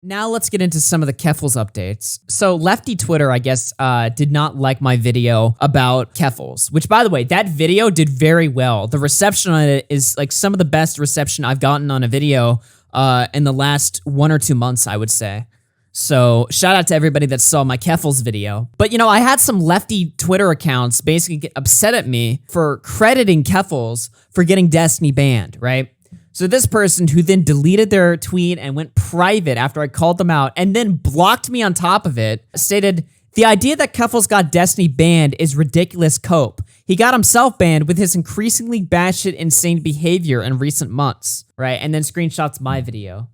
Now let's get into some of the Keffals updates. So Lefty Twitter, I guess, did not like my video about Keffals, which, by the way, that video did very well. The reception on it is like some of the best reception I've gotten on a video in the last 1 or 2 months, I would say. So shout out to everybody that saw my Keffals video. But, you know, I had some Lefty Twitter accounts basically get upset at me for crediting Keffals for getting Destiny banned, right? So this person who then deleted their tweet and went private after I called them out and then blocked me on top of it, stated, "The idea that Keffals got Destiny banned is ridiculous cope. He got himself banned with his increasingly batshit insane behavior in recent months," right? And then screenshots my video,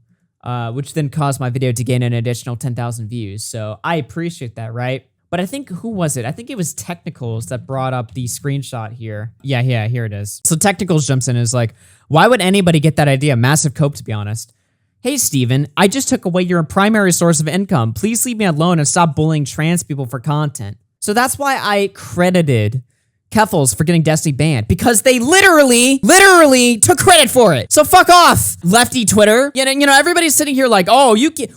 which then caused my video to gain an additional 10,000 views. So I appreciate that, right? But I think, who was it? I think it was Technicals that brought up the screenshot here. Yeah, here it is. So Technicals jumps in and is like, "Why would anybody get that idea? Massive cope, to be honest. Hey, Steven, I just took away your primary source of income. Please leave me alone and stop bullying trans people for content." So that's why I credited Keffals for getting Destiny banned, because they literally took credit for it. So fuck off, Lefty Twitter. You know, everybody's sitting here like, oh,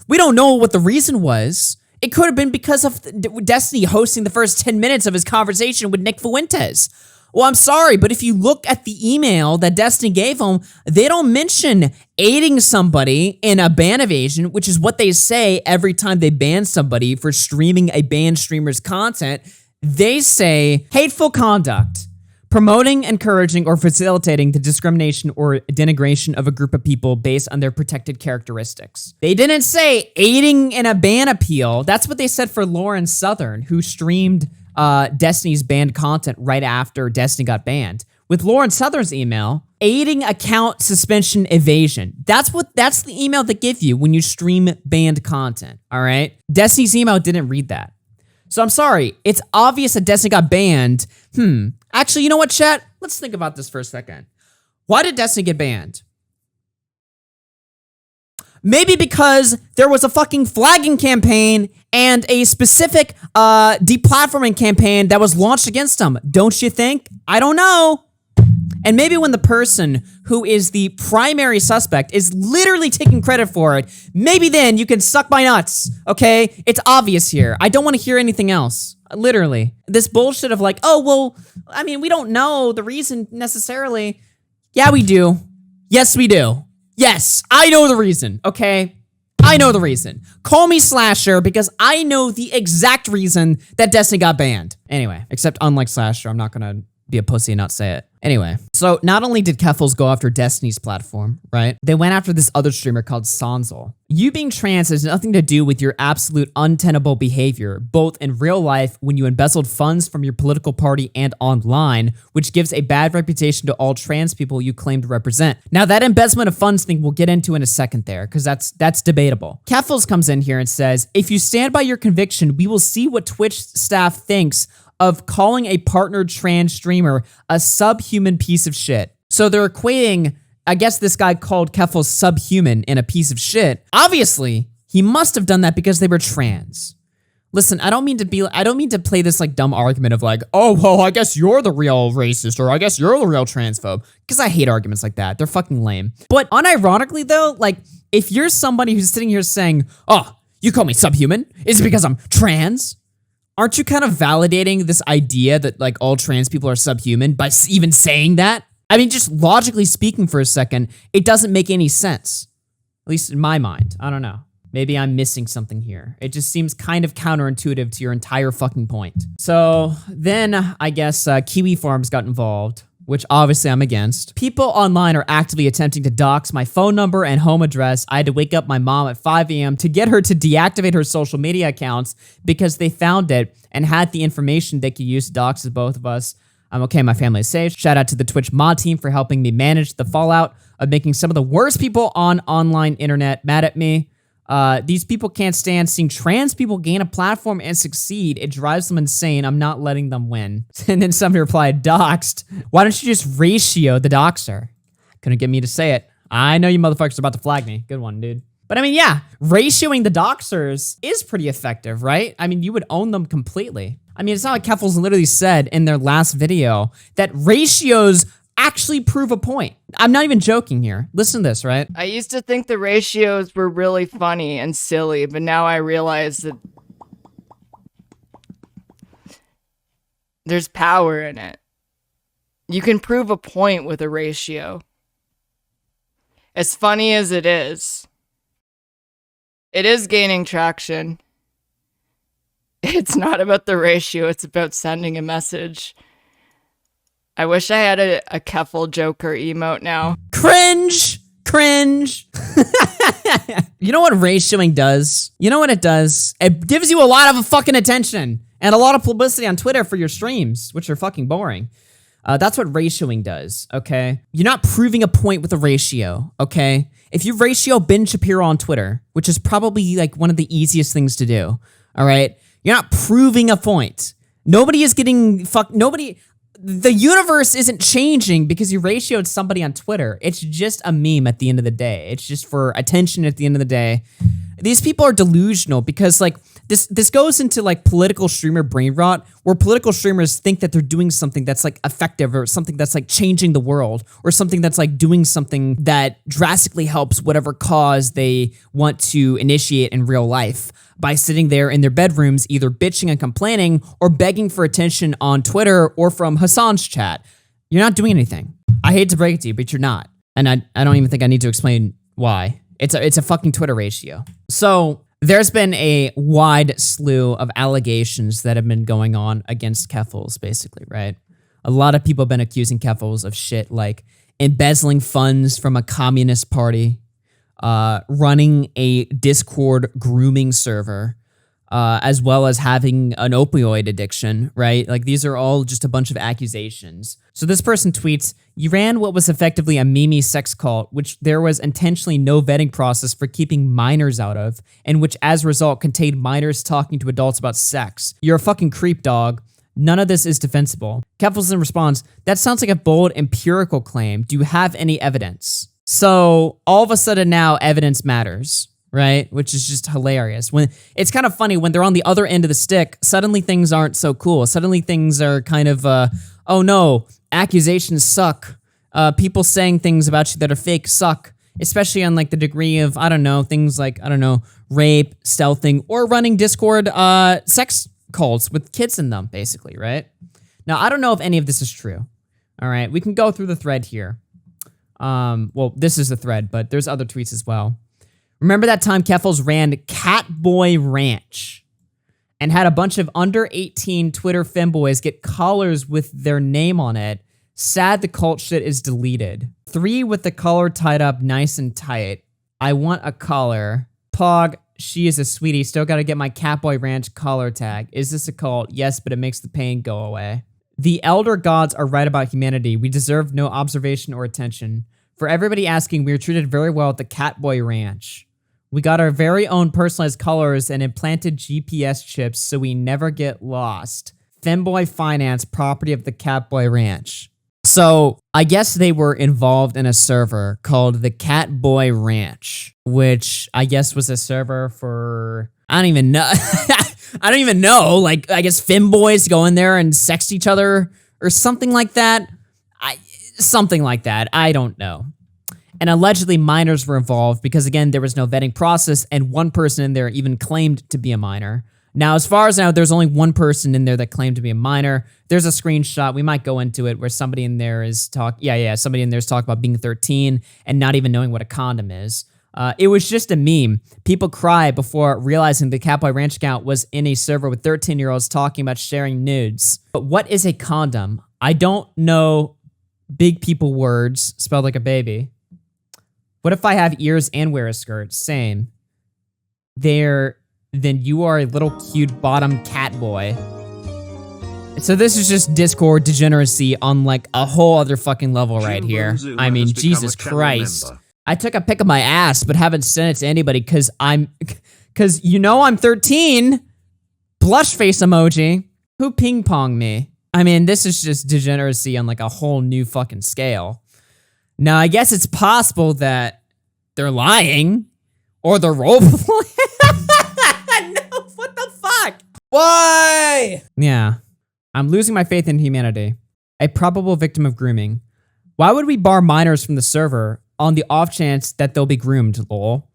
we don't know what the reason was. It could have been because of Destiny hosting the first 10 minutes of his conversation with Nick Fuentes. Well, I'm sorry, but if you look at the email that Destiny gave him, they don't mention aiding somebody in a ban evasion, which is what they say every time they ban somebody for streaming a banned streamer's content. They say hateful conduct, promoting, encouraging, or facilitating the discrimination or denigration of a group of people based on their protected characteristics. They didn't say aiding in a ban appeal. That's what they said for Lauren Southern, who streamed Destiny's banned content right after Destiny got banned. With Lauren Southern's email, aiding account suspension evasion. That's the email they give you when you stream banned content, all right? Destiny's email didn't read that. So I'm sorry, it's obvious that Destiny got banned. Actually, you know what, chat? Let's think about this for a second. Why did Destiny get banned? Maybe because there was a fucking flagging campaign and a specific deplatforming campaign that was launched against them. Don't you think? I don't know. And maybe when the person who is the primary suspect is literally taking credit for it, maybe then you can suck my nuts, okay? It's obvious here. I don't want to hear anything else. Literally. This bullshit of like, oh, well, I mean, we don't know the reason necessarily. Yeah, we do. Yes, we do. Yes, I know the reason, okay? I know the reason. Call me Slasher because I know the exact reason that Destiny got banned. Anyway, except unlike Slasher, I'm not gonna be a pussy and not say it. Anyway, so not only did Keffals go after Destiny's platform, right? They went after this other streamer called Sanzel. You being trans has nothing to do with your absolute untenable behavior, both in real life when you embezzled funds from your political party and online, which gives a bad reputation to all trans people you claim to represent. Now, that embezzlement of funds thing we'll get into in a second there, because that's debatable. Keffals comes in here and says, "If you stand by your conviction, we will see what Twitch staff thinks of calling a partnered trans streamer a subhuman piece of shit." So they're equating, I guess this guy called Keffals subhuman and a piece of shit. Obviously, he must have done that because they were trans. Listen, I don't mean to play this like dumb argument of like, oh, well, I guess you're the real racist, or I guess you're the real transphobe, because I hate arguments like that. They're fucking lame. But unironically though, like, if you're somebody who's sitting here saying, oh, you call me subhuman, is it because I'm trans? Aren't you kind of validating this idea that like all trans people are subhuman by even saying that? I mean, just logically speaking for a second, it doesn't make any sense. At least in my mind. I don't know. Maybe I'm missing something here. It just seems kind of counterintuitive to your entire fucking point. So then I guess Kiwi Farms got involved, which obviously I'm against. People online are actively attempting to dox my phone number and home address. I had to wake up my mom at 5 a.m. to get her to deactivate her social media accounts because they found it and had the information they could use to dox both of us. I'm okay, my family is safe. Shout out to the Twitch mod team for helping me manage the fallout of making some of the worst people on online internet mad at me. These people can't stand seeing trans people gain a platform and succeed. It drives them insane. I'm not letting them win. And then somebody replied, doxed. Why don't you just ratio the doxer? Couldn't get me to say it. I know you motherfuckers are about to flag me. Good one, dude. But I mean, yeah, ratioing the doxers is pretty effective, right? I mean, you would own them completely. I mean, it's not like Keffals literally said in their last video that ratios actually prove a point. I'm not even joking here. Listen to this, right? I used to think the ratios were really funny and silly, but now I realize that there's power in it. You can prove a point with a ratio. As funny as it is gaining traction. It's not about the ratio, it's about sending a message. I wish I had a Keffal Joker emote now. Cringe! Cringe! You know what ratioing does? You know what it does? It gives you a lot of fucking attention and a lot of publicity on Twitter for your streams, which are fucking boring. That's what ratioing does, okay? You're not proving a point with a ratio, okay? If you ratio Ben Shapiro on Twitter, which is probably like one of the easiest things to do, all right? You're not proving a point. Nobody is getting the universe isn't changing because you ratioed somebody on Twitter. It's just a meme at the end of the day. It's just for attention at the end of the day. These people are delusional because like this goes into like political streamer brain rot, where political streamers think that they're doing something that's like effective or something that's like changing the world or something that's like doing something that drastically helps whatever cause they want to initiate in real life by sitting there in their bedrooms either bitching and complaining or begging for attention on Twitter or from Hassan's chat. You're not doing anything. I hate to break it to you, but you're not. And I don't even think I need to explain why. It's a fucking Twitter ratio. So there's been a wide slew of allegations that have been going on against Keffals, basically, right? A lot of people have been accusing Keffals of shit like embezzling funds from a communist party, running a Discord grooming server, as well as having an opioid addiction, right? Like these are all just a bunch of accusations. So this person tweets, "You ran what was effectively a Mimi sex cult, which there was intentionally no vetting process for keeping minors out of, and which as a result contained minors talking to adults about sex. You're a fucking creep, dog. None of this is defensible." Keffals in response, "That sounds like a bold empirical claim. Do you have any evidence?" So all of a sudden now evidence matters, right? Which is just hilarious. When it's kind of funny when they're on the other end of the stick, suddenly things aren't so cool. Suddenly things are kind of, oh no, accusations suck. People saying things about you that are fake suck, especially on like the degree of, I don't know, things like, I don't know, rape, stealthing, or running Discord sex cults with kids in them, basically, right? Now, I don't know if any of this is true. All right, we can go through the thread here. Well, this is the thread, but there's other tweets as well. Remember that time Keffals ran Catboy Ranch and had a bunch of under 18 Twitter femboys get collars with their name on it? Sad the cult shit is deleted. 3 with the collar tied up nice and tight. I want a collar. Pog, she is a sweetie. Still gotta get my Catboy Ranch collar tag. Is this a cult? Yes, but it makes the pain go away. The elder gods are right about humanity. We deserve no observation or attention. For everybody asking, we are treated very well at the Catboy Ranch. We got our very own personalized colors and implanted GPS chips so we never get lost. Femboy Finance, property of the Catboy Ranch. So I guess they were involved in a server called the Catboy Ranch, which I guess was a server for, I don't even know. I don't even know. Like, I guess femboys go in there and sext each other or something like that. Something like that. I don't know. And allegedly minors were involved because, again, there was no vetting process and one person in there even claimed to be a minor. Now, as far as I know, there's only one person in there that claimed to be a minor. There's a screenshot. We might go into it where somebody in there is somebody in there is talking about being 13 and not even knowing what a condom is. It was just a meme. People cry before realizing the Catboy Ranch account was in a server with 13-year-olds talking about sharing nudes. But what is a condom? I don't know big people words spelled like a baby. What if I have ears and wear a skirt? Same. Then you are a little cute bottom cat boy. So this is just Discord degeneracy on like a whole other fucking level right here. I mean, Jesus Christ. I took a pic of my ass, but haven't sent it to anybody because I'm 13. Blush face emoji. Who ping ponged me? I mean, this is just degeneracy on like a whole new fucking scale. Now, I guess it's possible that they're lying or they're roleplaying. No, what the fuck? Why? Yeah. I'm losing my faith in humanity. A probable victim of grooming. Why would we bar minors from the server on the off chance that they'll be groomed, lol?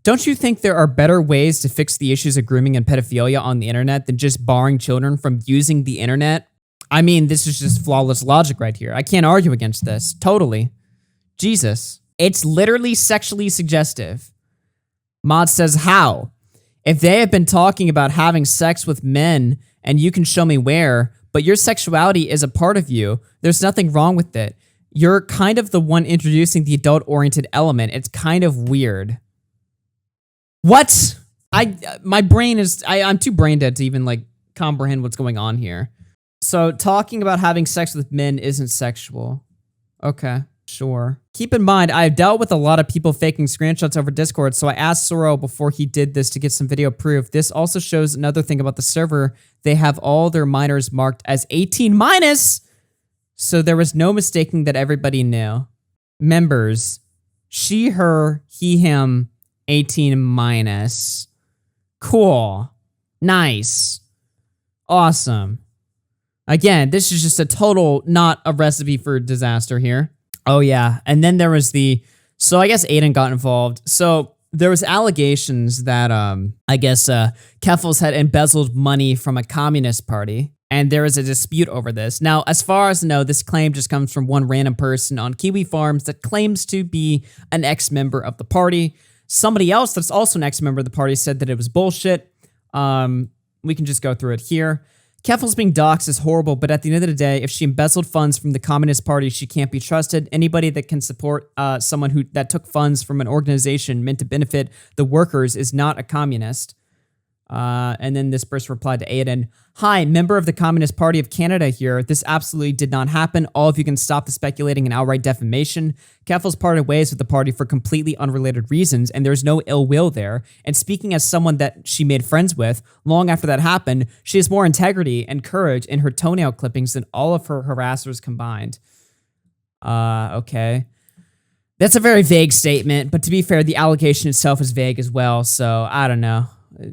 Don't you think there are better ways to fix the issues of grooming and pedophilia on the internet than just barring children from using the internet? I mean, this is just flawless logic right here. I can't argue against this. Totally. Jesus. It's literally sexually suggestive. Mod says, how? If they have been talking about having sex with men and you can show me where, but your sexuality is a part of you, there's nothing wrong with it. You're kind of the one introducing the adult-oriented element. It's kind of weird. What? My brain is... I'm too brain dead to even, like, comprehend what's going on here. So, talking about having sex with men isn't sexual. Okay, sure. Keep in mind, I have dealt with a lot of people faking screenshots over Discord, so I asked Soro before he did this to get some video proof. This also shows another thing about the server. They have all their minors marked as 18 minus, so there was no mistaking that everybody knew. Members, she, her, he, him, 18 minus. Cool. Nice. Awesome. Again, this is just a total, not a recipe for disaster here. Oh yeah, and then there was so I guess Aiden got involved. So there was allegations that, I guess, Keffals had embezzled money from a communist party, and there was a dispute over this. Now, as far as I know, this claim just comes from one random person on Kiwi Farms that claims to be an ex-member of the party. Somebody else that's also an ex-member of the party said that it was bullshit. We can just go through it here. Keffals being doxxed is horrible, but at the end of the day, if she embezzled funds from the Communist Party, she can't be trusted. Anybody that can support someone that took funds from an organization meant to benefit the workers is not a communist. And then this person replied to Aiden, "Hi, member of the Communist Party of Canada here. This absolutely did not happen. All of you can stop the speculating and outright defamation. Keffals parted ways with the party for completely unrelated reasons, and there's no ill will there. And speaking as someone that she made friends with, long after that happened, she has more integrity and courage in her toenail clippings than all of her harassers combined." Okay. That's a very vague statement, but to be fair, the allegation itself is vague as well, so I don't know.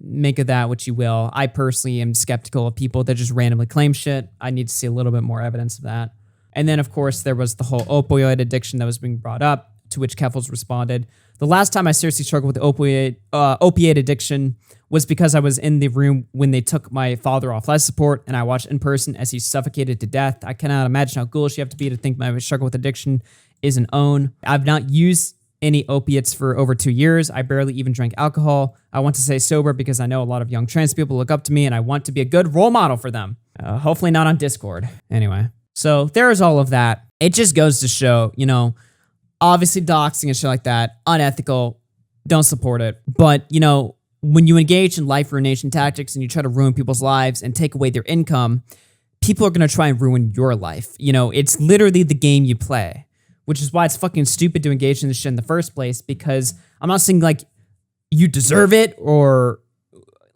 Make of that what you will. I personally am skeptical of people that just randomly claim shit. I need to see a little bit more evidence of that. And then, of course, there was the whole opioid addiction that was being brought up, to which Keffals responded, "The last time I seriously struggled with opiate addiction was because I was in the room when they took my father off life support and I watched in person as he suffocated to death. I cannot imagine how ghoulish you have to be to think my struggle with addiction is an own. I've not used any opiates for over 2 years. I barely even drank alcohol. I want to stay sober because I know a lot of young trans people look up to me and I want to be a good role model for them. Hopefully not on Discord." Anyway, so there's all of that. It just goes to show, you know, obviously doxing and shit like that, unethical, don't support it. But, you know, when you engage in life ruination tactics and you try to ruin people's lives and take away their income, people are going to try and ruin your life. You know, it's literally the game you play. Which is why it's fucking stupid to engage in this shit in the first place, because I'm not saying, like, you deserve it, or...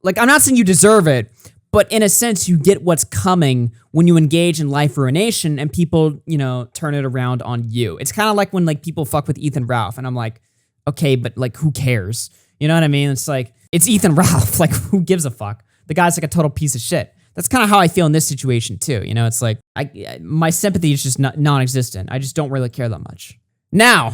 Like, I'm not saying you deserve it, but in a sense, you get what's coming when you engage in life ruination and people, you know, turn it around on you. It's kind of like when, like, people fuck with Ethan Ralph, and I'm like, okay, but, like, who cares? You know what I mean? It's like, it's Ethan Ralph. Like, who gives a fuck? The guy's, like, a total piece of shit. That's kind of how I feel in this situation too. You know, it's like my sympathy is just non-existent. I just don't really care that much. Now,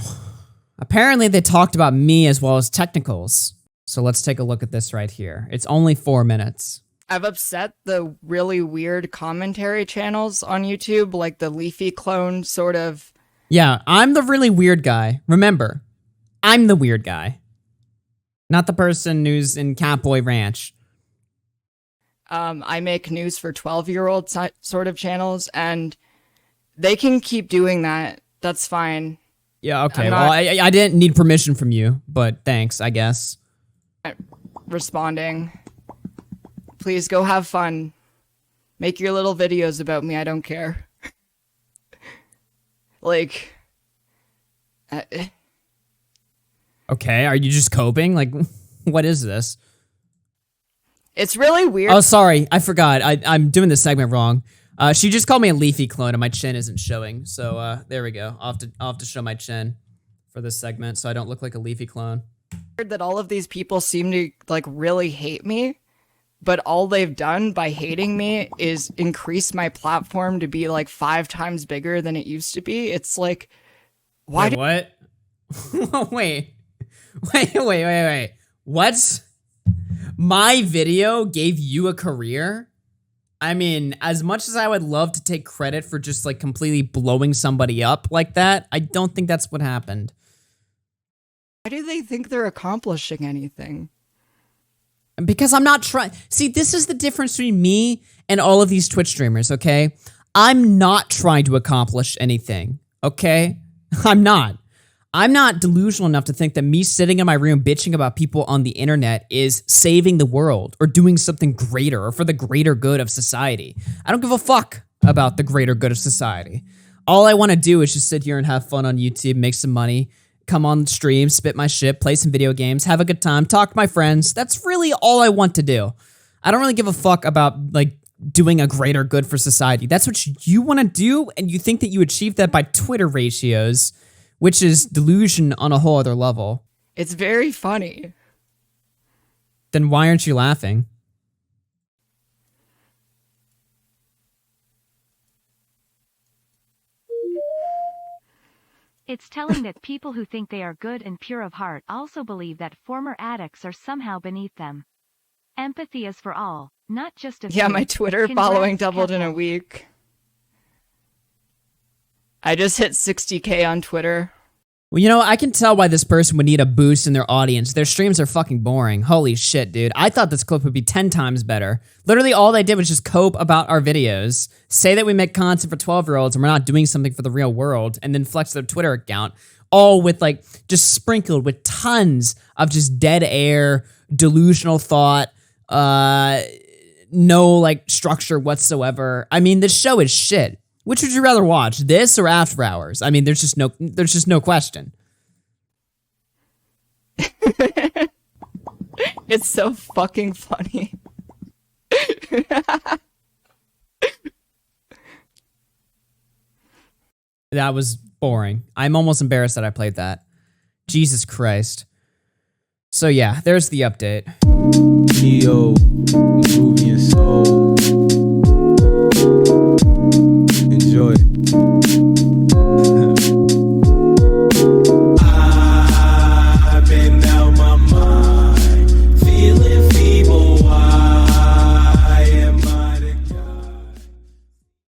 apparently they talked about me as well as technicals. So let's take a look at this right here. It's only 4 minutes. I've upset the really weird commentary channels on YouTube, like the Leafy clone sort of. Yeah, I'm the really weird guy. Remember, I'm the weird guy. Not the person who's in Catboy Ranch. I make news for 12-year-old sort of channels, and they can keep doing that. That's fine. Yeah, okay. Well, I didn't need permission from you, but thanks, I guess. Responding. Please go have fun. Make your little videos about me. I don't care. Like... Okay, are you just coping? Like, what is this? It's really weird. Oh, sorry. I forgot. I'm doing this segment wrong. She just called me a Leafy clone and my chin isn't showing. So there we go. I'll have to show my chin for this segment so I don't look like a Leafy clone. That all of these people seem to, like, really hate me. But all they've done by hating me is increase my platform to be, like, 5 times bigger than it used to be. It's like, Why Wait, what? Wait. What? My video gave you a career? I mean, as much as I would love to take credit for just like completely blowing somebody up like that, I don't think that's what happened. Why do they think they're accomplishing anything? Because I'm not trying. See, this is the difference between me and all of these Twitch streamers, okay? I'm not trying to accomplish anything, okay? I'm not. I'm not delusional enough to think that me sitting in my room bitching about people on the internet is saving the world or doing something greater or for the greater good of society. I don't give a fuck about the greater good of society. All I want to do is just sit here and have fun on YouTube, make some money, come on stream, spit my shit, play some video games, have a good time, talk to my friends. That's really all I want to do. I don't really give a fuck about like doing a greater good for society. That's what you want to do, and you think that you achieve that by Twitter ratios, which is delusion on a whole other level. It's very funny. Then why aren't you laughing? It's telling that people who think they are good and pure of heart also believe that former addicts are somehow beneath them. Empathy is for all, not just a few. Yeah, my Twitter Congrats, following doubled in a Keffals. week. I just hit 60K on Twitter. Well, you know, I can tell why this person would need a boost in their audience. Their streams are fucking boring. Holy shit, dude. I thought this clip would be 10 times better. Literally all they did was just cope about our videos, say that we make content for 12-year-olds and we're not doing something for the real world, and then flex their Twitter account, all with like, just sprinkled with tons of just dead air, delusional thought, no like structure whatsoever. I mean, this show is shit. Which would you rather watch, this or After Hours? I mean, there's just no question. It's so fucking funny. That was boring. I'm almost embarrassed that I played that. Jesus Christ. So yeah, there's the update. Neo, movie and